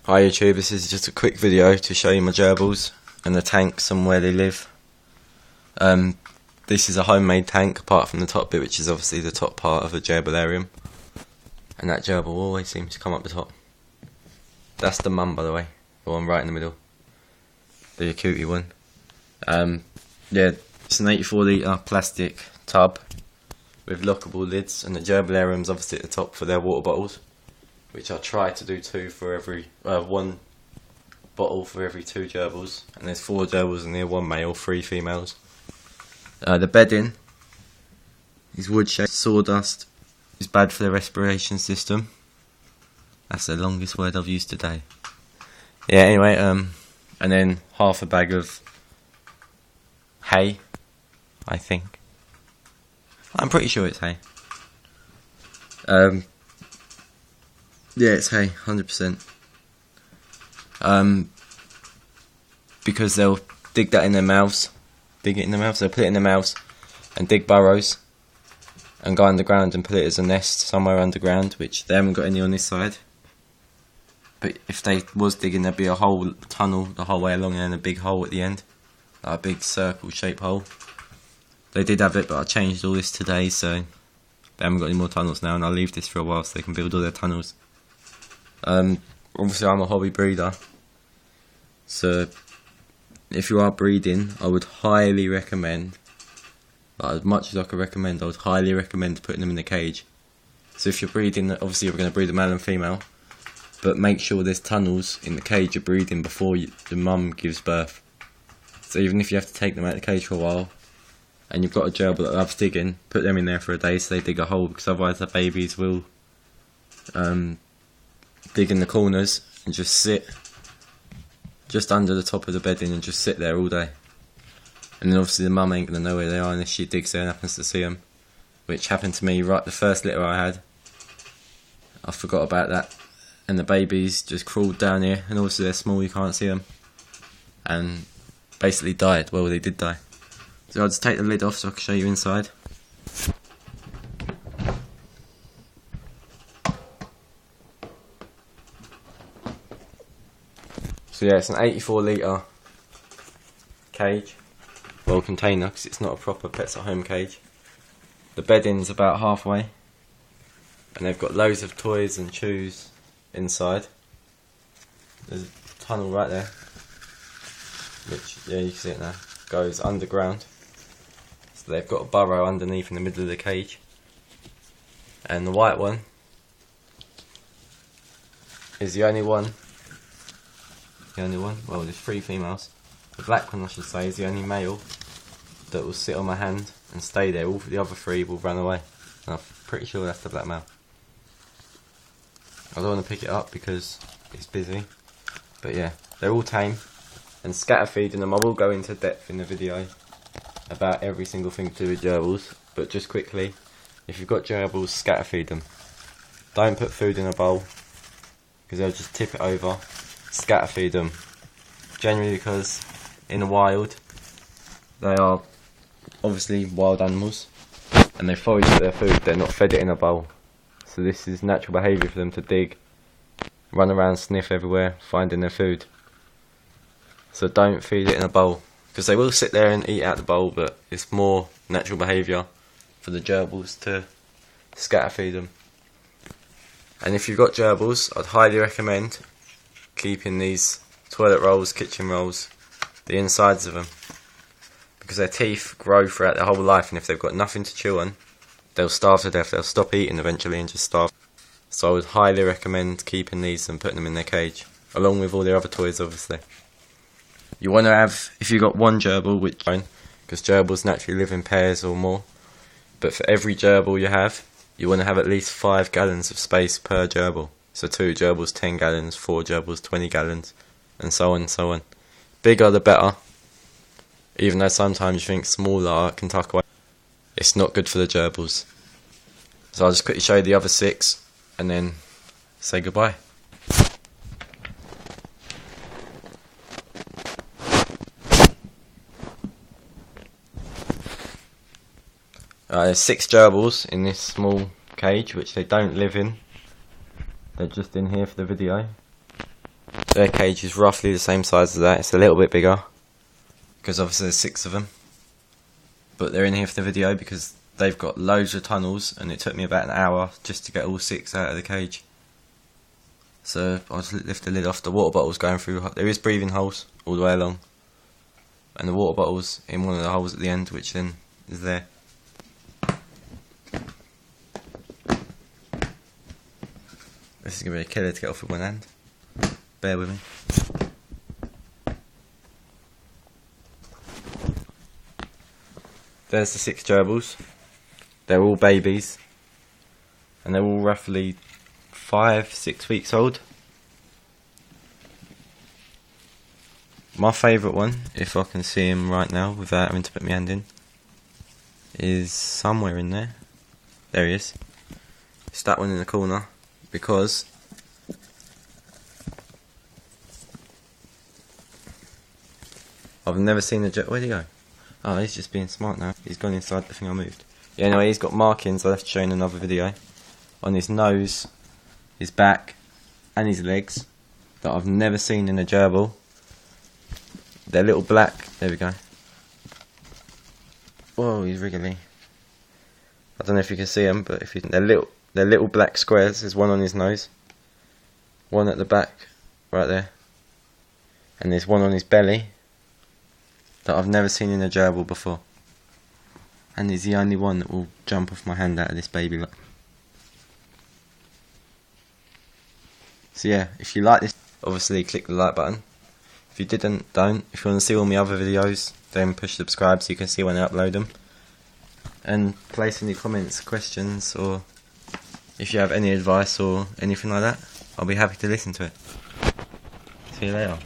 Hi YouTube, this is just a quick video to show you my gerbils and the tanks and where they live. This is a homemade tank apart from the top bit, which is obviously the top part of a gerbilarium. And that gerbil always seems to come up the top. That's the mum, by the way, the one right in the middle, the cutie one. Yeah, it's an 84 litre plastic tub with lockable lids, and the gerbilarium's obviously at the top for their water bottles, which I try to do one bottle for every 2 gerbils, and there's 4 gerbils in here, 1 male, 3 females. The bedding is wood shaped. Sawdust is bad for the respiration system. That's the longest word I've used today. Yeah, anyway, and then half a bag of hay, I think. I'm pretty sure it's hay. Yeah, it's hay, 100%. Because they'll dig that in their mouths. They'll put it in their mouths and dig burrows and go underground and put it as a nest somewhere underground, which they haven't got any on this side. But if they was digging, there'd be a whole tunnel the whole way along and then a big hole at the end. Like a big circle shaped hole. They did have it, but I changed all this today, so they haven't got any more tunnels now, and I'll leave this for a while so they can build all their tunnels. Obviously I'm a hobby breeder, so if you are breeding, I would highly recommend, like, as much as I could recommend, I would highly recommend putting them in a cage. So if you're breeding, obviously you're going to breed a male and female, but make sure there's tunnels in the cage you're breeding before the mum gives birth. So even if you have to take them out of the cage for a while, and you've got a gerbil that loves digging, put them in there for a day so they dig a hole, because otherwise the babies will dig in the corners and just sit just under the top of the bedding and just sit there all day. And then obviously the mum ain't going to know where they are unless she digs there and happens to see them, which happened to me right the first litter I had. I forgot about that, and the babies just crawled down here, and also they're small, you can't see them, and basically died. Well, they did die. So I'll just take the lid off so I can show you inside. So yeah, it's an 84 litre cage, well, container, because it's not a proper pets at home cage. The bedding's about halfway, and they've got loads of toys and chews inside. There's a tunnel right there, which, yeah, you can see it now, goes underground. So they've got a burrow underneath in the middle of the cage. And the white one is the only one. Well, there's 3 females. The black one, I should say, is the only male that will sit on my hand and stay there. All the other 3 will run away. And I'm pretty sure that's the black male. I don't want to pick it up because it's busy. But yeah, they're all tame. And scatter feeding them, I will go into depth in the video about every single thing to do with gerbils. But just quickly, if you've got gerbils, scatter feed them. Don't put food in a bowl, because they'll just tip it over. Scatter feed them, generally because in the wild they are obviously wild animals and they forage for their food, they're not fed it in a bowl. So this is natural behaviour for them to dig, run around, sniff everywhere, finding their food. So don't feed it in a bowl, because they will sit there and eat out the bowl, but it's more natural behaviour for the gerbils to scatter feed them. And if you've got gerbils, I'd highly recommend keeping these toilet rolls, kitchen rolls, the insides of them, because their teeth grow throughout their whole life, and if they've got nothing to chew on, they'll starve to death. They'll stop eating eventually and just starve. So I would highly recommend keeping these and putting them in their cage, along with all their other toys, obviously. You want to have, if you've got 1 gerbil, which don't, because gerbils naturally live in pairs or more, but for every gerbil you have, you want to have at least 5 gallons of space per gerbil. So 2 gerbils 10 gallons, 4 gerbils 20 gallons, and so on and so on. Bigger the better, even though sometimes you think smaller can tuck away. It's not good for the gerbils. So I'll just quickly show you the other 6 and then say goodbye. There's 6 gerbils in this small cage, which they don't live in. They're just in here for the video. Their cage is roughly the same size as that. It's a little bit bigger because obviously there's 6 of them. But they're in here for the video because they've got loads of tunnels, and it took me about an hour just to get all 6 out of the cage. So I'll just lift the lid off. The water bottle's going through. There is breathing holes all the way along, and the water bottle's in one of the holes at the end, which then is there. This is going to be a killer to get off with one hand. Bear with me. There's the 6 gerbils. They're all babies, and they're all roughly 5-6 weeks old. My favourite one, if I can see him right now without having to put my hand in, is somewhere in there. There he is. It's that one in the corner, because I've never seen a gerbil. Where'd he go? Oh, he's just being smart now. He's gone inside the thing I moved. Yeah, anyway, he's got markings, I'll have to show you in another video, on his nose, his back, and his legs, that I've never seen in a gerbil. They're little black. There we go. Whoa, he's wriggly. I don't know if you can see them, but if you, they're little black squares. There's one on his nose, one at the back, right there, and there's one on his belly that I've never seen in a gerbil before. And he's the only one that will jump off my hand out of this baby lot. So yeah, if you like this, obviously click the like button. If you didn't, don't. If you want to see all my other videos, then push subscribe so you can see when I upload them. And place any comments, questions, or if you have any advice or anything like that, I'll be happy to listen to it. See you later.